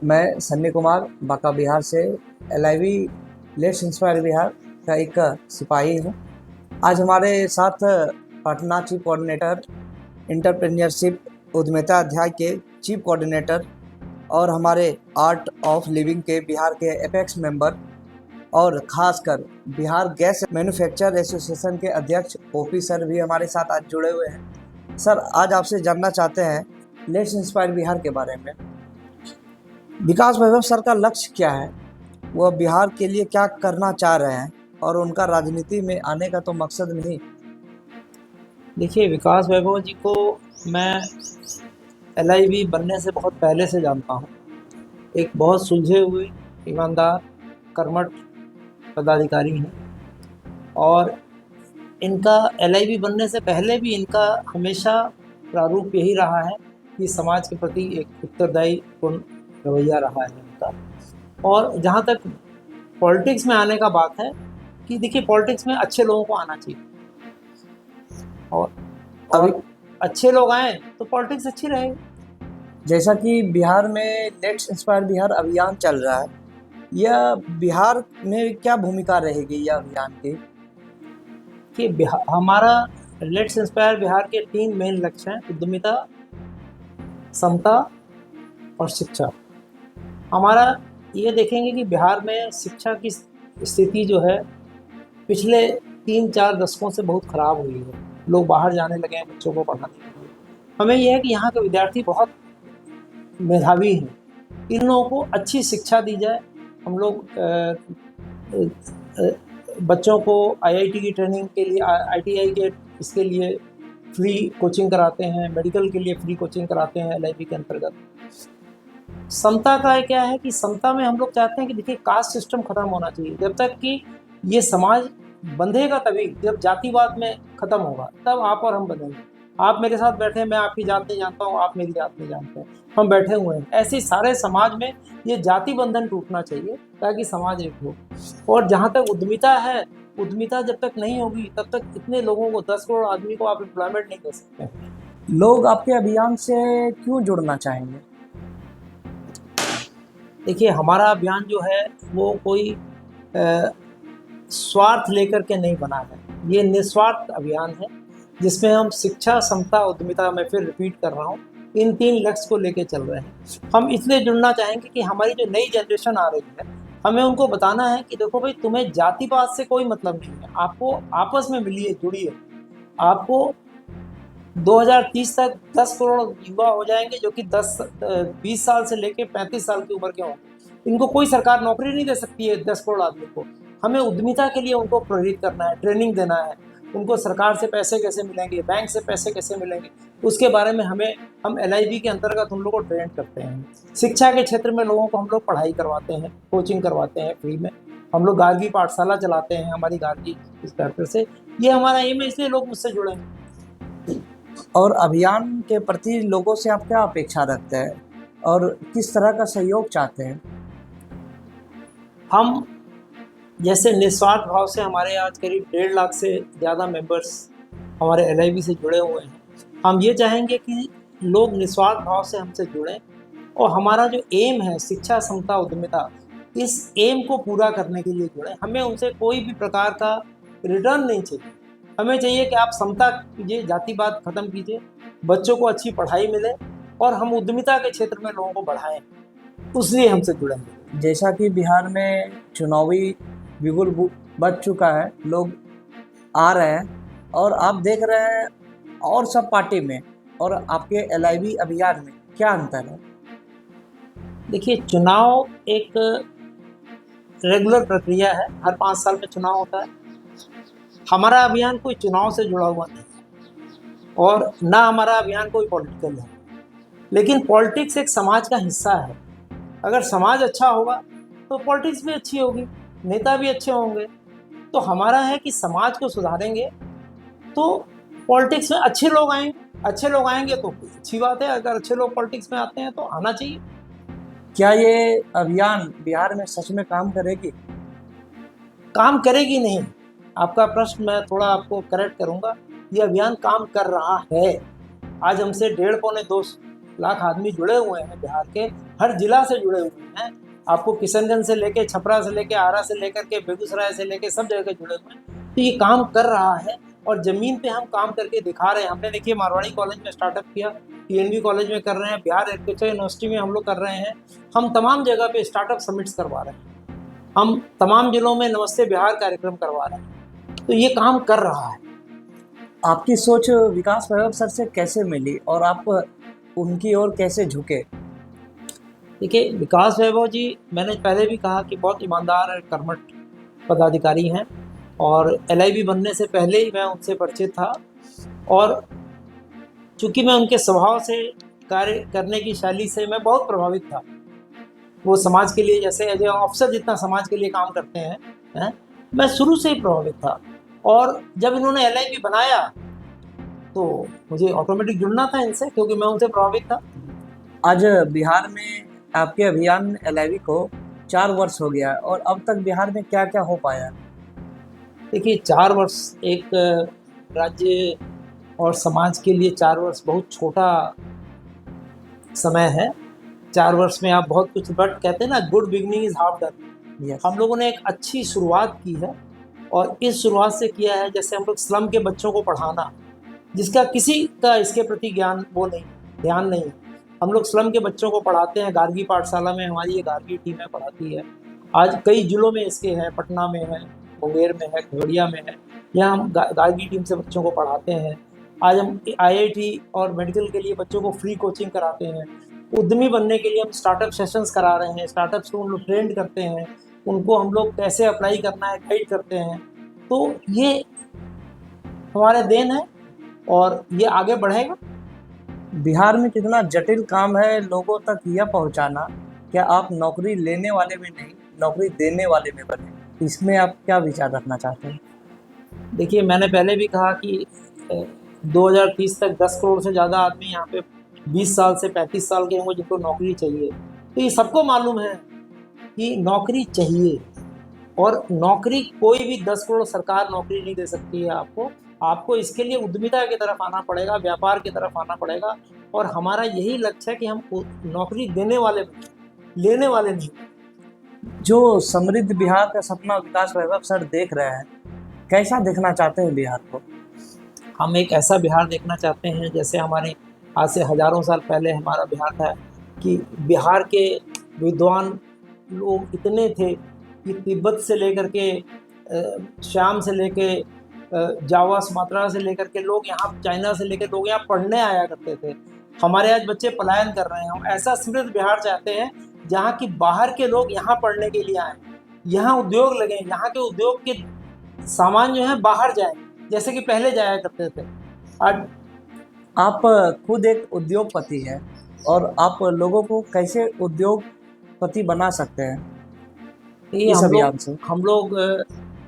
मैं सन्नी कुमार बांका बिहार से LIV let's inspire Bihar का एक सिपाही हूँ। आज हमारे साथ पटना चीफ कोऑर्डिनेटर इंटरप्रेन्योरशिप उद्यमिता अध्याय के चीफ कोऑर्डिनेटर और हमारे आर्ट ऑफ लिविंग के बिहार के एपेक्स मेंबर और खासकर बिहार गैस मैन्युफैक्चर एसोसिएशन के अध्यक्ष OP सर भी हमारे साथ आज जुड़े हुए हैं। सर, आज आपसे जानना चाहते हैं लेट्स इंस्पायर बिहार के बारे में। विकास वैभव सर का लक्ष्य क्या है, वह बिहार के लिए क्या करना चाह रहे हैं और उनका राजनीति में आने का तो मकसद नहीं। देखिए, विकास वैभव जी को मैं LIV बनने से बहुत पहले से जानता हूँ। एक बहुत सुलझे हुए, ईमानदार, कर्मठ पदाधिकारी हैं और इनका LIV बनने से पहले भी इनका हमेशा प्रारूप यही रहा है कि समाज के प्रति एक उत्तरदायी पूर्ण रवैया रहा है इनका। और जहाँ तक पॉलिटिक्स में आने का बात है कि देखिए, पॉलिटिक्स में अच्छे लोगों को आना चाहिए और अभी अच्छे लोग आए तो पॉलिटिक्स अच्छी रहेगी। जैसा कि बिहार में लेट्स इंस्पायर बिहार अभियान चल रहा है, यह बिहार में क्या भूमिका रहेगी यह अभियान की? कि हमारा लेट्स इंस्पायर बिहार के 3 मेन लक्ष्य हैं: उद्यमिता, समता और शिक्षा। हमारा ये देखेंगे कि बिहार में शिक्षा की स्थिति जो है पिछले 3-4 दशकों से बहुत ख़राब हुई है। लोग बाहर जाने लगे हैं बच्चों को पढ़ाने के लिए। हमें यह है कि यहाँ के विद्यार्थी बहुत मेधावी हैं, इन लोगों को अच्छी शिक्षा दी जाए। हम लोग बच्चों को IIT की ट्रेनिंग के लिए, ITI के इसके लिए फ्री कोचिंग कराते हैं, मेडिकल के लिए फ्री कोचिंग कराते हैं LIV के अंतर्गत। समता का क्या है कि समता में हम लोग चाहते हैं कि देखिए, कास्ट सिस्टम खत्म होना चाहिए। जब तक कि ये समाज बंधेगा तभी, जब जातिवाद में खत्म होगा तब आप और हम बंधेंगे। आप मेरे साथ बैठे हैं, मैं आपकी जात नहीं जानता हूँ, आप मेरी जात नहीं जानते हैं, हम बैठे हुए हैं। ऐसे सारे समाज में ये जाति बंधन टूटना चाहिए ताकि समाज एक हो। और जहाँ तक उद्यमिता है, उद्यमिता जब तक नहीं होगी तब तक इतने लोगों को, 10 करोड़ आदमी को आप एम्प्लॉयमेंट नहीं दे सकते। लोग आपके अभियान से क्यों जुड़ना चाहेंगे? देखिए, हमारा अभियान जो है वो कोई स्वार्थ लेकर के नहीं बना है। ये निस्वार्थ अभियान है जिसमें हम शिक्षा, समता, उद्यमिता, मैं फिर रिपीट कर रहा हूँ, इन 3 लक्ष्य को लेके चल रहे हैं। हम इसलिए जुड़ना चाहेंगे कि हमारी जो नई जनरेशन आ रही है, हमें उनको बताना है कि देखो भाई, तुम्हें जातिवाद से कोई मतलब नहीं है, आपको आपस में मिलिए, जुड़िए। आपको 2030 तक 10 करोड़ युवा हो जाएंगे जो कि 20 साल से लेके 35 साल की उम्र के होंगे। इनको कोई सरकार नौकरी नहीं दे सकती है 10 करोड़ आदमी को। हमें उद्यमिता के लिए उनको प्रेरित करना है, ट्रेनिंग देना है। उनको सरकार से पैसे कैसे मिलेंगे, बैंक से पैसे कैसे मिलेंगे, उसके बारे में हम LIV के अंतर्गत उन लोगों को ट्रेन करते हैं। शिक्षा के क्षेत्र में लोगों को हम लोग पढ़ाई करवाते हैं, कोचिंग करवाते हैं फ्री में। हम लोग गार्गी पाठशाला चलाते हैं, हमारी गार्गी इस तरह से। ये हमारा एम है, इसलिए लोग मुझसे जुड़े हैं। और अभियान के प्रति लोगों से आप क्या अपेक्षा रखते हैं और किस तरह का सहयोग चाहते हैं? हम जैसे निस्वार्थ भाव से, हमारे आज करीब 1.5 लाख से ज़्यादा मेंबर्स हमारे LIV से जुड़े हुए हैं। हम ये चाहेंगे कि लोग निस्वार्थ भाव से हमसे जुड़ें और हमारा जो एम है शिक्षा, समता, उद्यमिता, इस एम को पूरा करने के लिए जुड़ें। हमें उनसे कोई भी प्रकार का रिटर्न नहीं चाहिए। हमें चाहिए कि आप समता कीजिए, जातिवाद खत्म कीजिए, बच्चों को अच्छी पढ़ाई मिले और हम उद्यमिता के क्षेत्र में लोगों को बढ़ाएं, उसलिए हमसे जुड़ेंगे। जैसा कि बिहार में चुनावी बिगुल बज चुका है, लोग आ रहे हैं और आप देख रहे हैं और सब पार्टी में और आपके LIV अभियान में क्या अंतर है? देखिए, चुनाव एक रेगुलर प्रक्रिया है, हर 5 साल में चुनाव होता है। हमारा अभियान कोई चुनाव से जुड़ा हुआ नहीं और ना हमारा अभियान कोई पॉलिटिकल है। लेकिन पॉलिटिक्स एक समाज का हिस्सा है। अगर समाज अच्छा होगा तो पॉलिटिक्स भी अच्छी होगी, नेता भी अच्छे होंगे। तो हमारा है कि समाज को सुधारेंगे तो पॉलिटिक्स में अच्छे लोग आएंगे। अच्छे लोग आएंगे तो अच्छी बात है, अगर अच्छे लोग पॉलिटिक्स में आते हैं तो आना चाहिए। क्या ये अभियान बिहार में सच में काम करेगी? काम करेगी नहीं, आपका प्रश्न मैं थोड़ा आपको करेक्ट करूंगा। ये अभियान काम कर रहा है। आज हमसे 1.5-2 लाख आदमी जुड़े हुए हैं बिहार के, हर जिला से जुड़े हुए हैं। आपको किशनगंज से लेके, छपरा से लेके, आरा से लेकर के, बेगूसराय से लेके सब जगह जुड़े हुए हैं। तो ये काम कर रहा है और ज़मीन पे हम काम करके दिखा रहे हैं। हमने देखिए मारवाड़ी कॉलेज में स्टार्टअप किया, TNB कॉलेज में कर रहे हैं, बिहार एग्रीकल्चर यूनिवर्सिटी में हम लोग कर रहे हैं। हम तमाम जगह पे स्टार्टअप समिट्स करवा रहे हैं, हम तमाम जिलों में नमस्ते बिहार कार्यक्रम करवा रहे हैं। तो ये काम कर रहा है। आपकी सोच विकास वैभव सर से कैसे मिली और आप उनकी ओर कैसे झुके? देखिए विकास वैभव जी, मैंने पहले भी कहा कि बहुत ईमानदार और कर्मठ पदाधिकारी हैं और LIV बनने से पहले ही मैं उनसे परिचित था। और चूँकि मैं उनके स्वभाव से, कार्य करने की शैली से मैं बहुत प्रभावित था। वो समाज के लिए जैसे एज ए ऑफिसर जितना समाज के लिए काम करते हैं, मैं शुरू से ही प्रभावित था। और जब इन्होंने LIV बनाया तो मुझे ऑटोमेटिक जुड़ना था इनसे, क्योंकि मैं उनसे प्रभावित था। आज बिहार में आपके अभियान LIV को 4 वर्ष हो गया और अब तक बिहार में क्या क्या हो पाया? देखिए 4 वर्ष एक राज्य और समाज के लिए 4 वर्ष बहुत छोटा समय है। 4 वर्ष में आप बहुत कुछ, बट कहते हैं ना, good beginning is half done. Yes. हम लोगों ने एक अच्छी शुरुआत की है और इस शुरुआत से किया है जैसे हम लोग स्लम के बच्चों को पढ़ाना, जिसका किसी का इसके प्रति ज्ञान ध्यान नहीं है। हम लोग स्लम के बच्चों को पढ़ाते हैं। गार्गी पाठशाला में हमारी ये गार्गी टीमें पढ़ाती है। आज कई जिलों में इसके हैं, पटना में है, मुंगेर में है, खगड़िया में है। यहाँ हम गार्गी टीम से बच्चों को पढ़ाते हैं। आज हम IIT और मेडिकल के लिए बच्चों को फ्री कोचिंग कराते हैं। उद्यमी बनने के लिए हम स्टार्टअप सेशंस करा रहे हैं। स्टार्टअप्स को हम लोग ट्रेंड करते हैं, उनको हम लोग कैसे अप्लाई करना है गाइड करते हैं। तो ये हमारे देन है और ये आगे बढ़ेगा। बिहार में कितना जटिल काम है लोगों तक यह पहुंचाना। क्या आप नौकरी लेने वाले में नहीं, नौकरी देने वाले में बने? इसमें आप क्या विचार रखना चाहते हैं? देखिए मैंने पहले भी कहा कि 2030 तक 10 करोड़ से ज़्यादा आदमी यहाँ पे 20 साल से 35 साल के होंगे जिनको नौकरी चाहिए। तो ये सबको मालूम है कि नौकरी चाहिए, और नौकरी कोई भी 10 करोड़ सरकार नौकरी नहीं दे सकती है आपको इसके लिए उद्यमिता की तरफ आना पड़ेगा, व्यापार की तरफ आना पड़ेगा। और हमारा यही लक्ष्य है कि हम नौकरी देने वाले बने, लेने वाले नहीं। जो समृद्ध बिहार का सपना विकास वैभव सर देख रहे हैं, कैसा देखना चाहते हैं बिहार को? हम एक ऐसा बिहार देखना चाहते हैं जैसे हमारे आज से हज़ारों साल पहले हमारा बिहार था, कि बिहार के विद्वान लोग इतने थे कि तिब्बत से लेकर के शाम से लेके जावा, सुमात्रा से लेकर के लोग यहाँ, चाइना से लेकर लोग यहाँ पढ़ने आया करते थे। हमारे आज बच्चे पलायन कर रहे हैं। हम ऐसा समृद्ध बिहार चाहते हैं जहाँ की बाहर के लोग यहाँ पढ़ने के लिए आएँ, यहाँ उद्योग लगें, यहाँ के उद्योग के सामान जो है बाहर जाए, जैसे कि पहले जाया करते थे। आज आप खुद एक उद्योगपति हैं और आप लोगों को कैसे उद्योगपति बना सकते हैं ये इस अभियान से? हम लोग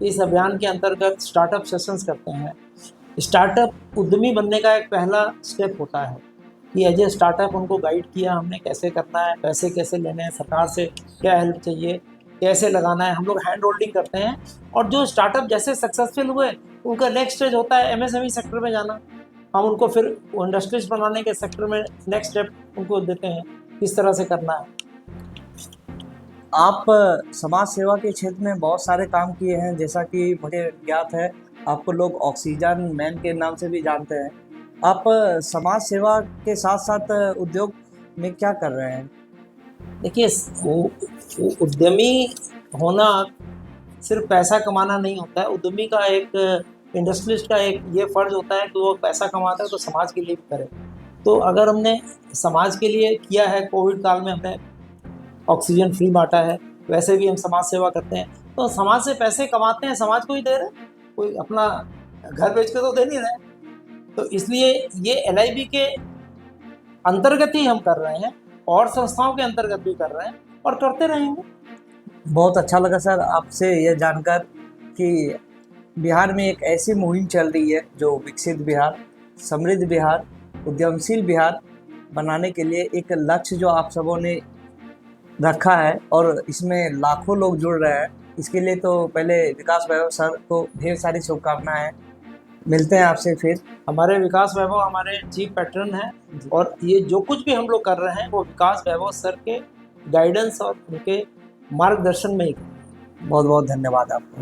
इस अभियान के अंतर्गत स्टार्टअप सेशंस करते हैं। स्टार्टअप उद्यमी बनने का एक पहला स्टेप होता है कि एज ए स्टार्टअप उनको गाइड किया हमने कैसे करना है, पैसे कैसे लेने हैं, सरकार से क्या हेल्प चाहिए, कैसे लगाना है। हम लोग हैंड होल्डिंग करते हैं। और जो स्टार्टअप जैसे सक्सेसफुल हुए, उनका नेक्स्ट स्टेज होता है MSME सेक्टर में जाना। हम उनको फिर इंडस्ट्रीज बनाने के सेक्टर में नेक्स्ट स्टेप उनको देते हैं, किस तरह से करना है। आप समाज सेवा के क्षेत्र में बहुत सारे काम किए हैं, जैसा कि मुझे ज्ञात है। आपको लोग ऑक्सीजन मैन के नाम से भी जानते हैं। आप समाज सेवा के साथ साथ उद्योग में क्या कर रहे हैं? देखिए उद्यमी होना सिर्फ पैसा कमाना नहीं होता है। उद्यमी का एक इंडस्ट्रियलिस्ट का एक ये फ़र्ज़ होता है कि वो पैसा कमाता है तो समाज के लिए भी करे। तो अगर हमने समाज के लिए किया है, कोविड काल में हमने ऑक्सीजन फ्री बांटा है, वैसे भी हम समाज सेवा करते हैं। तो समाज से पैसे कमाते हैं, समाज को ही दे रहे हैं, कोई अपना घर बेच के तो दे नहीं रहे। तो इसलिए ये LIV के अंतर्गत ही हम कर रहे हैं और संस्थाओं के अंतर्गत भी कर रहे हैं और करते रहेंगे। बहुत अच्छा लगा सर आपसे यह जानकर कि बिहार में एक ऐसी मुहिम चल रही है जो विकसित बिहार, समृद्ध बिहार, उद्यमशील बिहार बनाने के लिए एक लक्ष्य जो आप सबों ने रखा है और इसमें लाखों लोग जुड़ रहे हैं। इसके लिए तो पहले विकास वैभव सर को ढेर सारी शुभकामनाएं हैं। मिलते हैं आपसे फिर। हमारे विकास वैभव हमारे चीफ पैटर्न हैं, और ये जो कुछ भी हम लोग कर रहे हैं वो विकास वैभव सर के गाइडेंस और उनके मार्गदर्शन में ही कर रहे हैं। बहुत बहुत धन्यवाद आपका।